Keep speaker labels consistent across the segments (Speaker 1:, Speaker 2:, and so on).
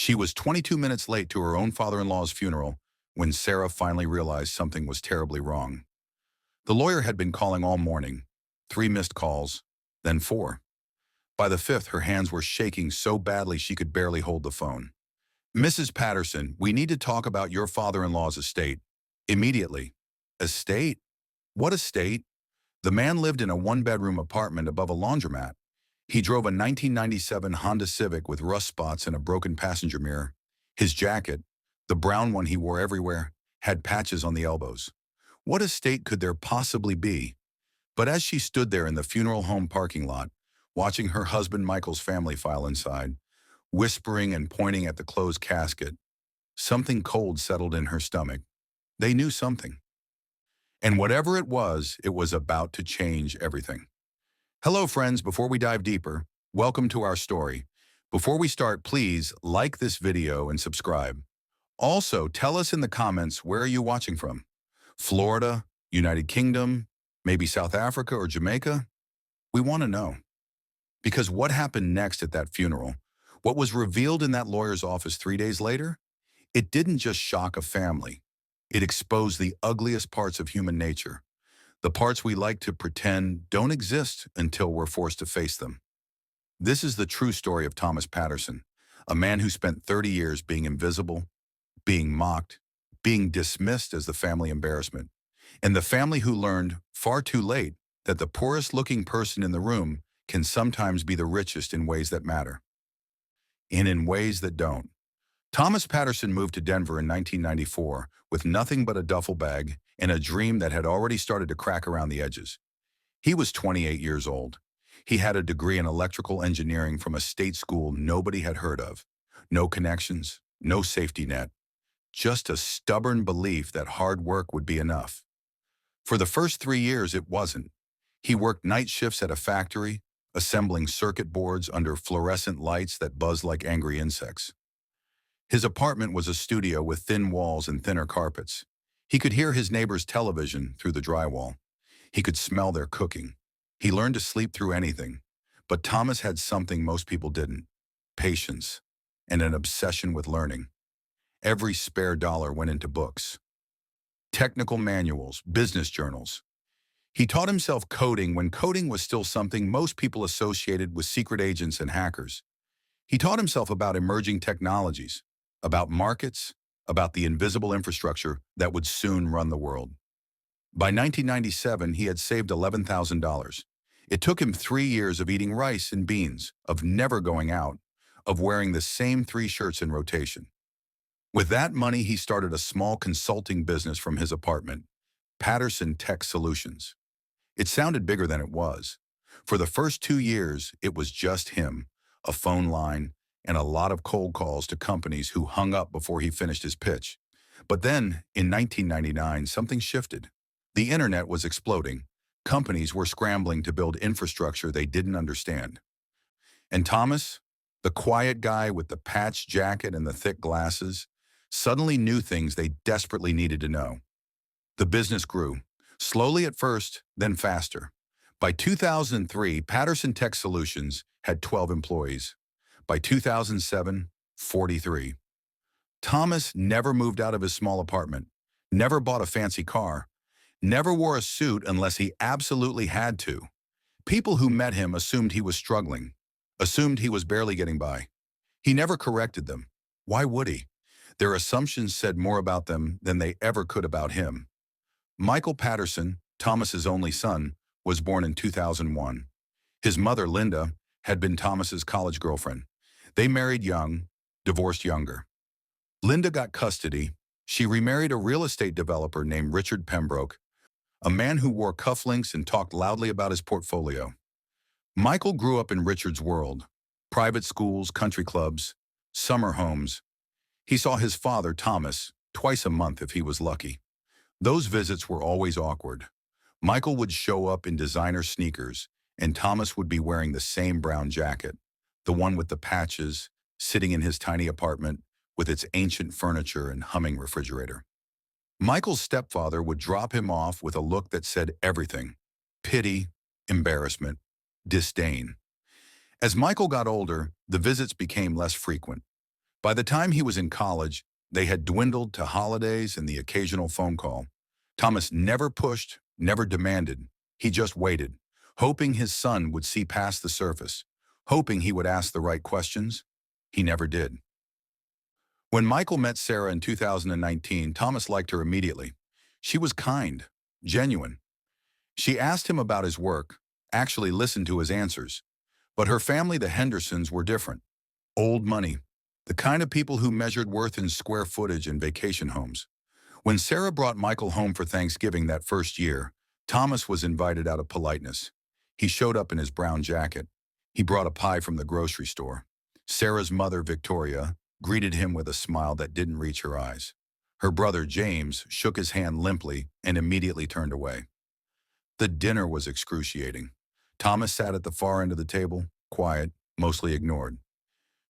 Speaker 1: She was 22 minutes late to her own father-in-law's funeral when Sarah finally realized something was terribly wrong. The lawyer had been calling all morning, 3 missed calls, then 4. By the 5th, her hands were shaking so badly she could barely hold the phone. "Mrs. Patterson, we need to talk about your father-in-law's estate. Immediately." "Estate? What estate?" The man lived in a one-bedroom apartment above a laundromat. He drove a 1997 Honda Civic with rust spots and a broken passenger mirror. His jacket, the brown one he wore everywhere, had patches on the elbows. What estate could there possibly be? But as she stood there in the funeral home parking lot, watching her husband Michael's family file inside, whispering and pointing at the closed casket, something cold settled in her stomach. They knew something. And whatever it was about to change everything. Hello, friends. Before we dive deeper, welcome to our story. Before we start, please like this video and subscribe. Also, tell us in the comments, where are you watching from? Florida, United Kingdom, maybe South Africa or Jamaica? We want to know. Because what happened next at that funeral, what was revealed in that lawyer's office 3 days later, it didn't just shock a family. It exposed the ugliest parts of human nature, the parts we like to pretend don't exist until we're forced to face them. This is the true story of Thomas Patterson, a man who spent 30 years being invisible, being mocked, being dismissed as the family embarrassment, and the family who learned far too late that the poorest-looking person in the room can sometimes be the richest in ways that matter, and in ways that don't. Thomas Patterson moved to Denver in 1994 with nothing but a duffel bag and a dream that had already started to crack around the edges. He was 28 years old. He had a degree in electrical engineering from a state school nobody had heard of. No connections, no safety net, just a stubborn belief that hard work would be enough. For the first 3 years, it wasn't. He worked night shifts at a factory, assembling circuit boards under fluorescent lights that buzzed like angry insects. His apartment was a studio with thin walls and thinner carpets. He could hear his neighbor's television through the drywall. He could smell their cooking. He learned to sleep through anything. But Thomas had something most people didn't: patience and an obsession with learning. Every spare dollar went into books, technical manuals, business journals. He taught himself coding when coding was still something most people associated with secret agents and hackers. He taught himself about emerging technologies, about markets, about the invisible infrastructure that would soon run the world. By 1997, he had saved $11,000. It took him 3 years of eating rice and beans, of never going out, of wearing the same 3 shirts in rotation. With that money, he started a small consulting business from his apartment, Patterson Tech Solutions. It sounded bigger than it was. For the first 2 years, it was just him, a phone line, and a lot of cold calls to companies who hung up before he finished his pitch. But then, in 1999, something shifted. The internet was exploding. Companies were scrambling to build infrastructure they didn't understand. And Thomas, the quiet guy with the patched jacket and the thick glasses, suddenly knew things they desperately needed to know. The business grew, slowly at first, then faster. By 2003, Patterson Tech Solutions had 12 employees. By 2007, 43. Thomas never moved out of his small apartment, never bought a fancy car, never wore a suit unless he absolutely had to. People who met him assumed he was struggling, assumed he was barely getting by. He never corrected them. Why would he? Their assumptions said more about them than they ever could about him. Michael Patterson, Thomas's only son, was born in 2001. His mother, Linda, had been Thomas's college girlfriend. They married young, divorced younger. Linda got custody. She remarried a real estate developer named Richard Pembroke, a man who wore cufflinks and talked loudly about his portfolio. Michael grew up in Richard's world: private schools, country clubs, summer homes. He saw his father, Thomas, twice a month if he was lucky. Those visits were always awkward. Michael would show up in designer sneakers, and Thomas would be wearing the same brown jacket, the one with the patches, sitting in his tiny apartment with its ancient furniture and humming refrigerator. Michael's stepfather would drop him off with a look that said everything: pity, embarrassment, disdain. As Michael got older, the visits became less frequent. By the time he was in college, they had dwindled to holidays and the occasional phone call. Thomas never pushed, never demanded. He just waited, hoping his son would see past the surface, hoping he would ask the right questions. He never did. When Michael met Sarah in 2019, Thomas liked her immediately. She was kind, genuine. She asked him about his work, actually listened to his answers. But her family, the Hendersons, were different. Old money, the kind of people who measured worth in square footage and vacation homes. When Sarah brought Michael home for Thanksgiving that first year, Thomas was invited out of politeness. He showed up in his brown jacket. He brought a pie from the grocery store. Sarah's mother, Victoria, greeted him with a smile that didn't reach her eyes. Her brother, James, shook his hand limply and immediately turned away. The dinner was excruciating. Thomas sat at the far end of the table, quiet, mostly ignored.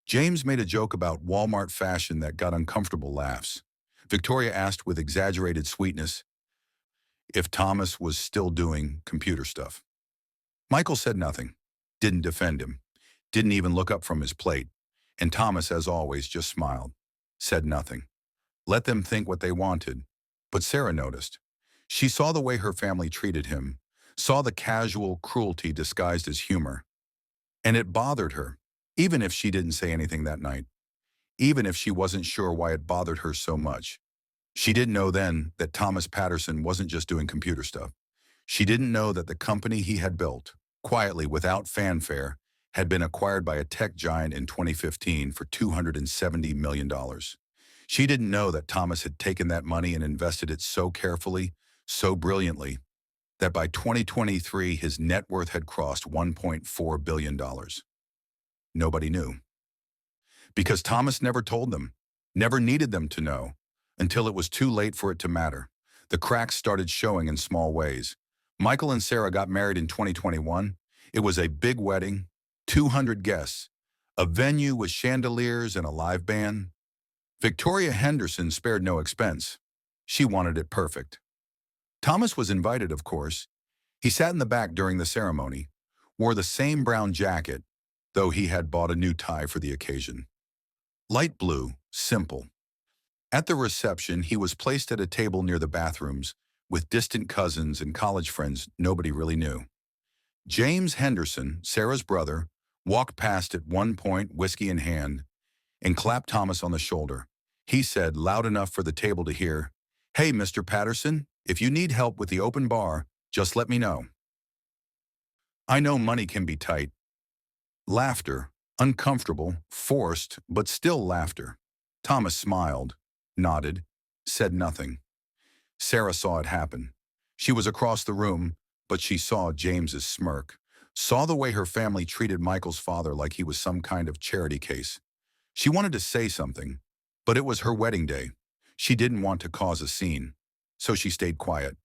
Speaker 1: James made a joke about Walmart fashion that got uncomfortable laughs. Victoria asked with exaggerated sweetness if Thomas was still doing computer stuff. Michael said nothing, didn't defend him, didn't even look up from his plate, and Thomas, as always, just smiled, said nothing. Let them think what they wanted. But Sarah noticed. She saw the way her family treated him, saw the casual cruelty disguised as humor. And it bothered her, even if she didn't say anything that night, even if she wasn't sure why it bothered her so much. She didn't know then that Thomas Patterson wasn't just doing computer stuff. She didn't know that the company he had built, quietly without fanfare, had been acquired by a tech giant in 2015 for $270 million. She didn't know that Thomas had taken that money and invested it so carefully, so brilliantly, that by 2023 his net worth had crossed $1.4 billion. Nobody knew. Because Thomas never told them, never needed them to know, until it was too late for it to matter. The cracks started showing in small ways. Michael and Sarah got married in 2021. It was a big wedding, 200 guests, a venue with chandeliers and a live band. Victoria Henderson spared no expense. She wanted it perfect. Thomas was invited, of course. He sat in the back during the ceremony, wore the same brown jacket, though he had bought a new tie for the occasion. Light blue, simple. At the reception, he was placed at a table near the bathrooms with distant cousins and college friends nobody really knew. James Henderson, Sarah's brother, walked past at one point, whiskey in hand, and clapped Thomas on the shoulder. He said, loud enough for the table to hear, "Hey, Mr. Patterson, if you need help with the open bar, just let me know." I know money can be tight. Laughter, uncomfortable, forced, but still laughter. Thomas smiled, nodded, said nothing. Sarah saw it happen. She was across the room, but she saw James's smirk, saw the way her family treated Michael's father like he was some kind of charity case. She wanted to say something, but it was her wedding day. She didn't want to cause a scene, so she stayed quiet.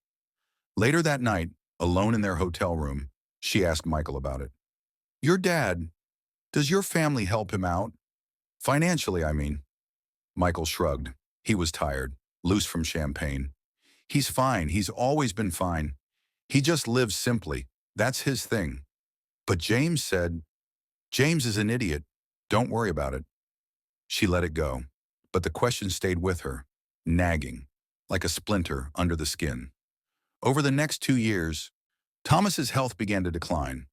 Speaker 1: Later that night, alone in their hotel room, she asked Michael about it. "Your dad, does your family help him out? Financially, I mean." Michael shrugged. He was tired, loose from champagne. "He's fine. He's always been fine. He just lives simply. That's his thing." But James said, "James is an idiot. Don't worry about it." She let it go, but the question stayed with her, nagging, like a splinter under the skin. Over the next 2 years, Thomas's health began to decline.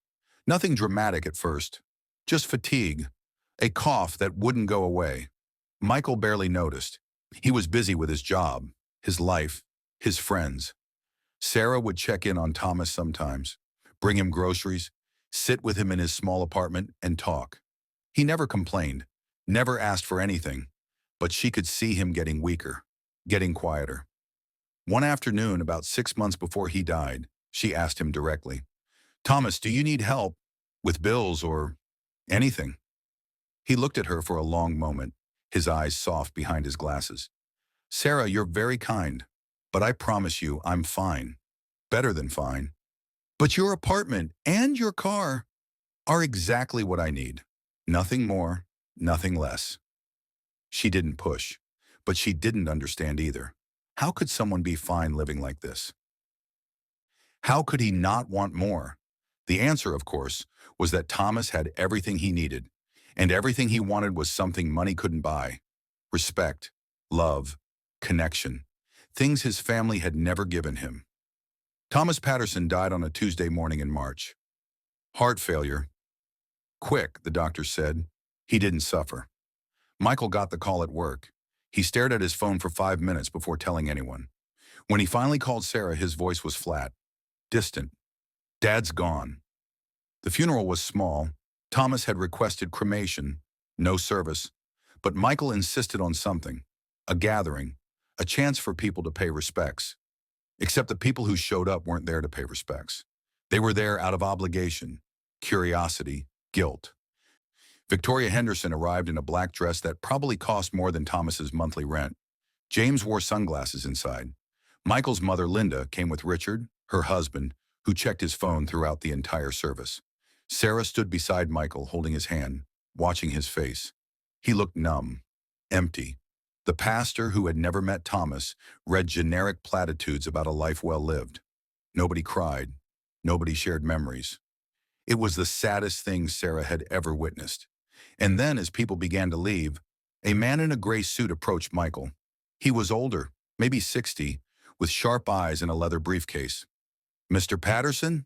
Speaker 1: Nothing dramatic at first, just fatigue, a cough that wouldn't go away. Michael barely noticed. He was busy with his job, his life, his friends. Sarah would check in on Thomas sometimes, bring him groceries, sit with him in his small apartment, and talk. He never complained, never asked for anything, but she could see him getting weaker, getting quieter. One afternoon, about 6 months before he died, she asked him directly, "Thomas, do you need help with bills or anything?" He looked at her for a long moment, his eyes soft behind his glasses. "Sarah, you're very kind, but I promise you I'm fine, better than fine. But your apartment and your car are exactly what I need. Nothing more, nothing less." She didn't push, but she didn't understand either. How could someone be fine living like this? How could he not want more? The answer, of course, was that Thomas had everything he needed, and everything he wanted was something money couldn't buy. respect, love, connection, things his family had never given him. Thomas Patterson died on a Tuesday morning in March. Heart failure. Quick, the doctor said. He didn't suffer. Michael got the call at work. He stared at his phone for 5 minutes before telling anyone. When he finally called Sarah, his voice was flat, distant. Dad's gone. The funeral was small. Thomas had requested cremation, no service, but Michael insisted on something, a gathering, a chance for people to pay respects. Except the people who showed up weren't there to pay respects. They were there out of obligation, curiosity, guilt. Victoria Henderson arrived in a black dress that probably cost more than Thomas's monthly rent. James wore sunglasses inside. Michael's mother, Linda, came with Richard, her husband, who checked his phone throughout the entire service. Sarah stood beside Michael, holding his hand, watching his face. He looked numb, empty. The pastor, who had never met Thomas, read generic platitudes about a life well lived. Nobody cried. Nobody shared memories. It was the saddest thing Sarah had ever witnessed. And then, as people began to leave, a man in a gray suit approached Michael. He was older, maybe 60, with sharp eyes and a leather briefcase. "Mr. Patterson?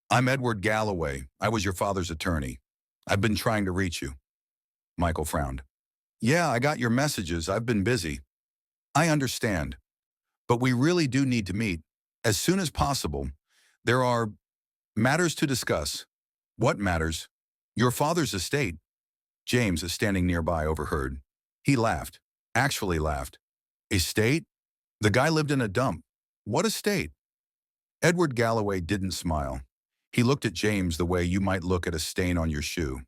Speaker 1: I'm Edward Galloway. I was your father's attorney. I've been trying to reach you." Michael frowned. "Yeah, I got your messages. I've been busy." "I understand. But we really do need to meet as soon as possible. There are matters to discuss." "What matters?" "Your father's estate." James, standing nearby, overheard. He laughed. Actually laughed. "Estate? The guy lived in a dump. What estate?" Edward Galloway didn't smile. He looked at James the way you might look at a stain on your shoe.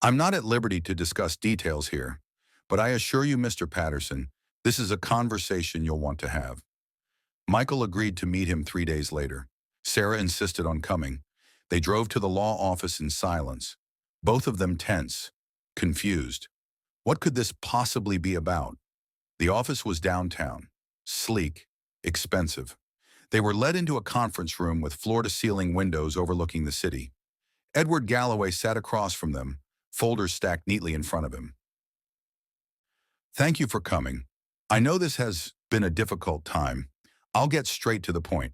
Speaker 1: "I'm not at liberty to discuss details here, but I assure you, Mr. Patterson, this is a conversation you'll want to have." Michael agreed to meet him 3 days later. Sarah insisted on coming. They drove to the law office in silence, both of them tense, confused. What could this possibly be about? The office was downtown, sleek, expensive. They were led into a conference room with floor-to-ceiling windows overlooking the city. Edward Galloway sat across from them, folders stacked neatly in front of him. "Thank you for coming. I know this has been a difficult time. I'll get straight to the point.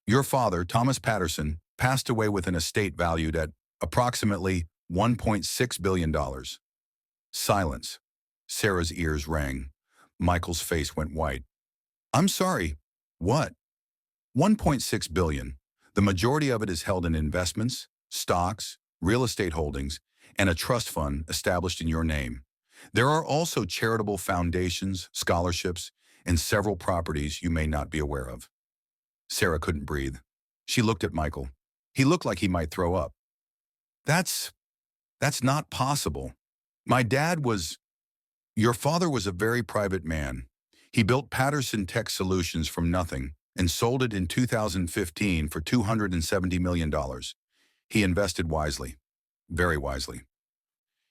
Speaker 1: Your father, Thomas Patterson, passed away with an estate valued at approximately $1.6 billion. Silence. Sarah's ears rang. Michael's face went white. "I'm sorry. What?" $1.6 billion. The majority of it is held in investments, stocks, real estate holdings, and a trust fund established in your name. There are also charitable foundations, scholarships, and several properties you may not be aware of." Sarah couldn't breathe. She looked at Michael. He looked like he might throw up. That's not possible. My dad was... Your father was a very private man. He built Patterson Tech Solutions from nothing and sold it in 2015 for $270 million. He invested wisely, very wisely.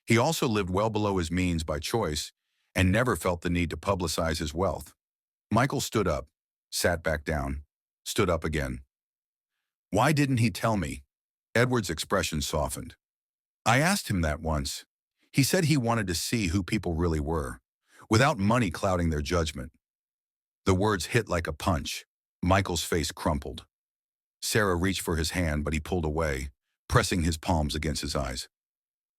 Speaker 1: He also lived well below his means by choice and never felt the need to publicize his wealth. Michael stood up, sat back down, stood up again. "Why didn't he tell me?" Edward's expression softened. "I asked him that once. He said he wanted to see who people really were, without money clouding their judgment." The words hit like a punch. Michael's face crumpled. Sarah reached for his hand, but he pulled away, pressing his palms against his eyes.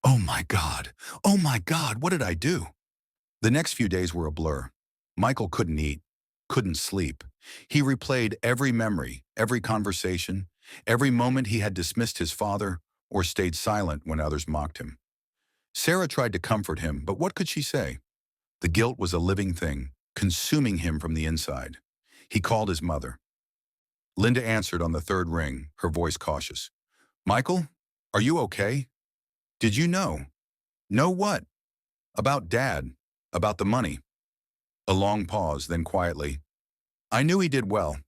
Speaker 1: "Oh my God! Oh my God! What did I do?" The next few days were a blur. Michael couldn't eat, couldn't sleep. He replayed every memory, every conversation, every moment he had dismissed his father or stayed silent when others mocked him. Sarah tried to comfort him, but what could she say? The guilt was a living thing, consuming him from the inside. He called his mother. Linda answered on the third ring, her voice cautious. "Michael, are you okay? Did you know?" "Know what?" "About Dad, about the money." A long pause, then quietly. "I knew he did well.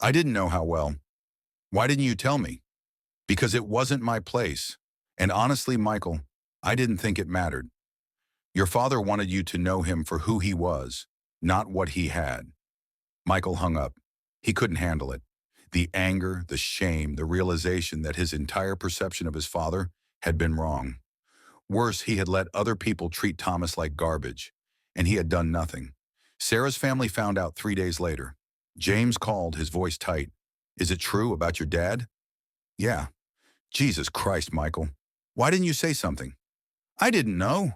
Speaker 1: I didn't know how well." "Why didn't you tell me?" "Because it wasn't my place. And honestly, Michael, I didn't think it mattered. Your father wanted you to know him for who he was, not what he had." Michael hung up. He couldn't handle it. The anger, the shame, the realization that his entire perception of his father had been wrong. Worse, he had let other people treat Thomas like garbage. and he had done nothing. Sarah's family found out 3 days later. James called, his voice tight. Is it true about your dad? Yeah. Jesus Christ, Michael. Why didn't you say something? I didn't know.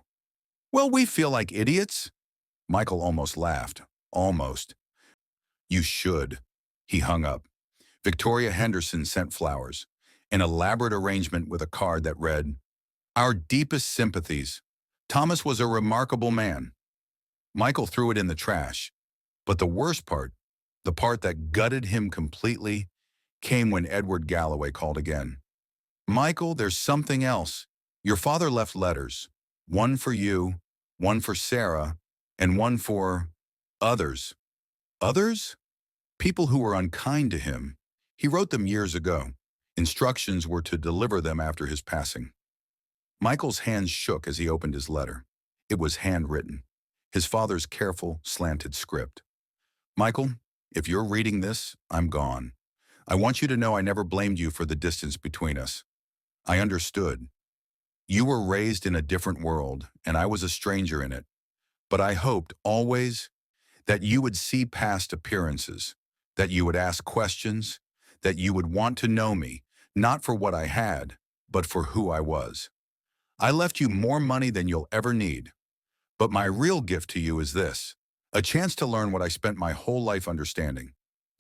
Speaker 1: Well, we feel like idiots. Michael almost laughed. Almost. You should. He hung up. Victoria Henderson sent flowers, an elaborate arrangement with a card that read, Our deepest sympathies. Thomas was a remarkable man. Michael threw it in the trash. But the worst part, the part that gutted him completely, came when Edward Galloway called again. Michael, there's something else. Your father left letters. One for you, one for Sarah, and one for others. Others? People who were unkind to him. He wrote them years ago. Instructions were to deliver them after his passing. Michael's hands shook as he opened his letter. It was handwritten, his father's careful, slanted script. Michael, if you're reading this, I'm gone. I want you to know I never blamed you for the distance between us. I understood. You were raised in a different world, and I was a stranger in it. But I hoped, always, that you would see past appearances, that you would ask questions, that you would want to know me, not for what I had, but for who I was. I left you more money than you'll ever need. But my real gift to you is this, a chance to learn what I spent my whole life understanding.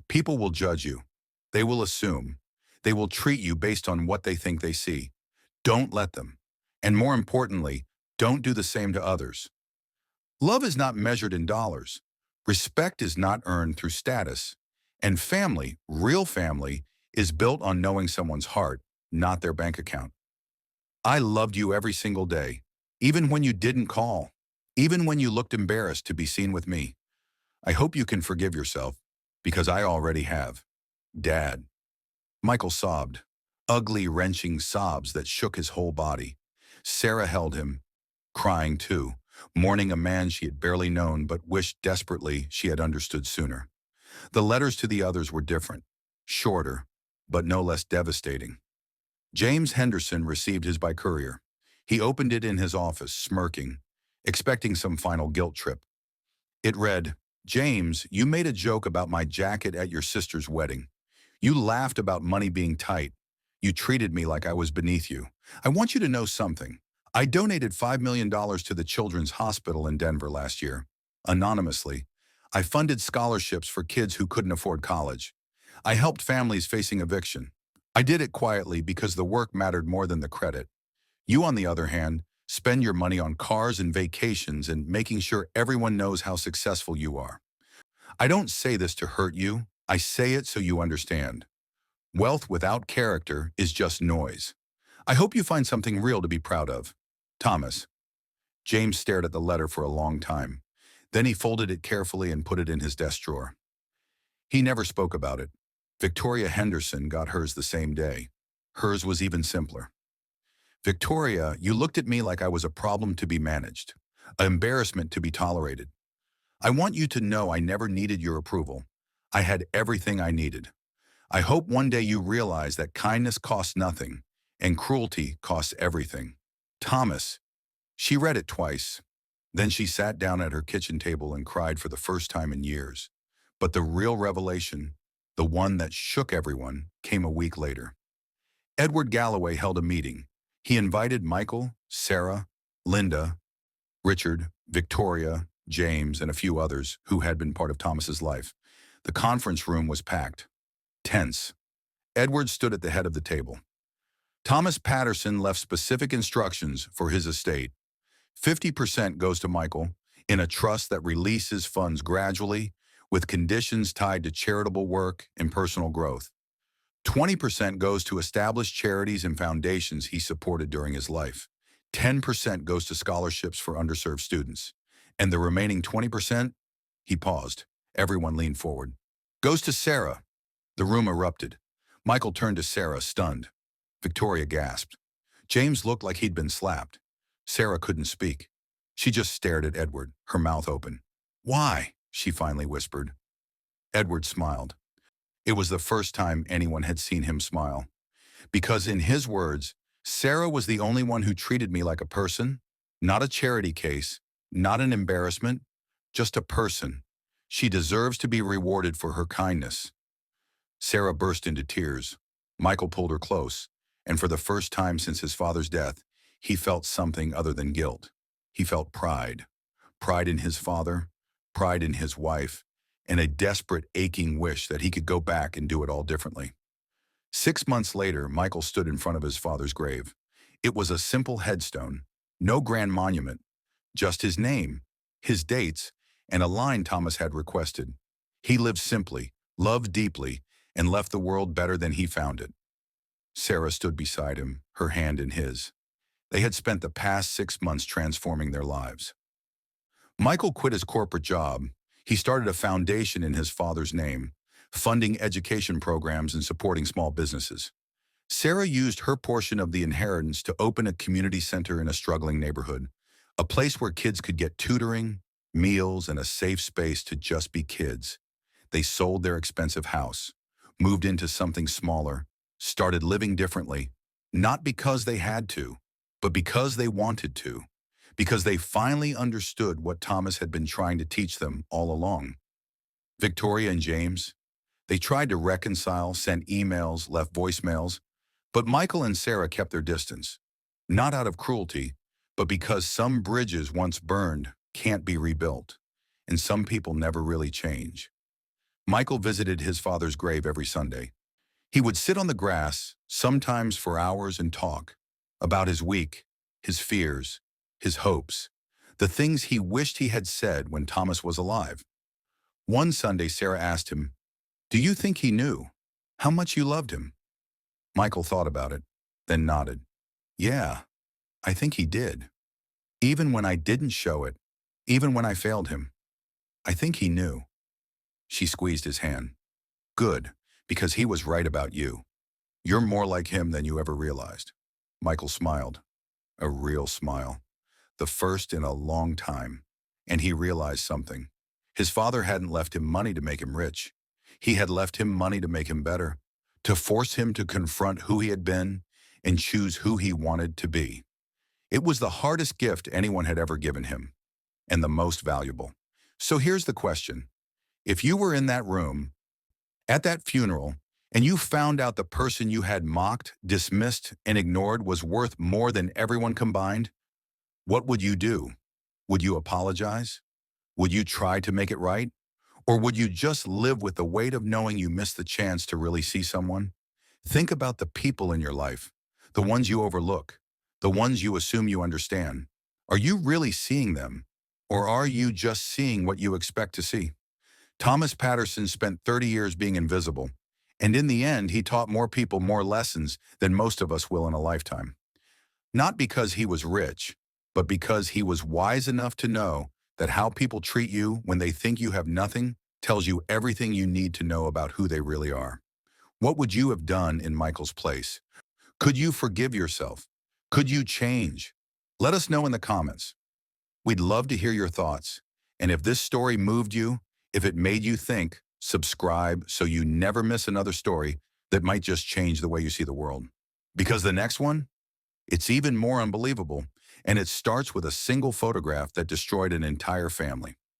Speaker 1: People will judge you. They will assume. They will treat you based on what they think they see. Don't let them. And more importantly, don't do the same to others. Love is not measured in dollars. Respect is not earned through status. And family, real family, is built on knowing someone's heart, not their bank account. I loved you every single day, even when you didn't call, even when you looked embarrassed to be seen with me. I hope you can forgive yourself, because I already have. Dad. Michael sobbed, ugly, wrenching sobs that shook his whole body. Sarah held him, crying too, mourning a man she had barely known but wished desperately she had understood sooner. The letters to the others were different, shorter, but no less devastating. James Henderson received his by courier. He opened it in his office, smirking, expecting some final guilt trip. It read, James, you made a joke about my jacket at your sister's wedding. You laughed about money being tight. You treated me like I was beneath you. I want you to know something. I donated $5 million to the Children's Hospital in Denver last year. Anonymously, I funded scholarships for kids who couldn't afford college. I helped families facing eviction. I did it quietly because the work mattered more than the credit. You, on the other hand, spend your money on cars and vacations and making sure everyone knows how successful you are. I don't say this to hurt you. I say it so you understand. Wealth without character is just noise. I hope you find something real to be proud of. Thomas. James stared at the letter for a long time. Then he folded it carefully and put it in his desk drawer. He never spoke about it. Victoria Henderson got hers the same day. Hers was even simpler. Victoria, you looked at me like I was a problem to be managed, an embarrassment to be tolerated. I want you to know I never needed your approval. I had everything I needed. I hope one day you realize that kindness costs nothing and cruelty costs everything. Thomas. She read it twice. Then she sat down at her kitchen table and cried for the first time in years. But the real revelation, the one that shook everyone, came a week later. Edward Galloway held a meeting. He invited Michael, Sarah, Linda, Richard, Victoria, James, and a few others who had been part of Thomas's life. The conference room was packed. Tense. Edward stood at the head of the table. Thomas Patterson left specific instructions for his estate. 50% goes to Michael in a trust that releases funds gradually with conditions tied to charitable work and personal growth. 20% goes to established charities and foundations he supported during his life. 10% goes to scholarships for underserved students. And the remaining 20%, he paused. Everyone leaned forward. Goes to Sarah. The room erupted. Michael turned to Sarah, stunned. Victoria gasped. James looked like he'd been slapped. Sarah couldn't speak. She just stared at Edward, her mouth open. Why? She finally whispered. Edward smiled. It was the first time anyone had seen him smile. Because in his words, Sarah was the only one who treated me like a person, not a charity case, not an embarrassment, just a person. She deserves to be rewarded for her kindness." Sarah burst into tears. Michael pulled her close, and for the first time since his father's death, he felt something other than guilt. He felt pride. Pride in his father, pride in his wife, and a desperate, aching wish that he could go back and do it all differently. 6 months later, Michael stood in front of his father's grave. It was a simple headstone, no grand monument, just his name, his dates, and a line Thomas had requested. He lived simply, loved deeply, and left the world better than he found it. Sarah stood beside him, her hand in his. They had spent the past 6 months transforming their lives. Michael quit his corporate job. He started a foundation in his father's name, funding education programs and supporting small businesses. Sarah used her portion of the inheritance to open a community center in a struggling neighborhood, a place where kids could get tutoring, meals, and a safe space to just be kids. They sold their expensive house, moved into something smaller, started living differently, not because they had to, but because they wanted to, because they finally understood what Thomas had been trying to teach them all along. Victoria and James, they tried to reconcile, sent emails, left voicemails, but Michael and Sarah kept their distance, not out of cruelty, but because some bridges once burned can't be rebuilt, and some people never really change. Michael visited his father's grave every Sunday. He would sit on the grass, sometimes for hours, and talk about his week, his fears, his hopes, the things he wished he had said when Thomas was alive. One Sunday, Sarah asked him, "Do you think he knew how much you loved him?" Michael thought about it, then nodded. "Yeah, I think he did. Even when I didn't show it, even when I failed him, I think he knew." She squeezed his hand. "Good, because he was right about you. You're more like him than you ever realized." Michael smiled, a real smile, the first in a long time, and he realized something. His father hadn't left him money to make him rich. He had left him money to make him better, to force him to confront who he had been and choose who he wanted to be. It was the hardest gift anyone had ever given him, and the most valuable. So here's the question. If you were in that room, at that funeral, and you found out the person you had mocked, dismissed, and ignored was worth more than everyone combined, what would you do? Would you apologize? Would you try to make it right? Or would you just live with the weight of knowing you missed the chance to really see someone? Think about the people in your life, the ones you overlook, the ones you assume you understand. Are you really seeing them? Or are you just seeing what you expect to see? Thomas Patterson spent 30 years being invisible, and in the end, he taught more people more lessons than most of us will in a lifetime. Not because he was rich, but because he was wise enough to know that how people treat you when they think you have nothing tells you everything you need to know about who they really are. What would you have done in Michael's place? Could you forgive yourself? Could you change? Let us know in the comments. We'd love to hear your thoughts. And if this story moved you, if it made you think, subscribe so you never miss another story that might just change the way you see the world. Because the next one, it's even more unbelievable, and it starts with a single photograph that destroyed an entire family.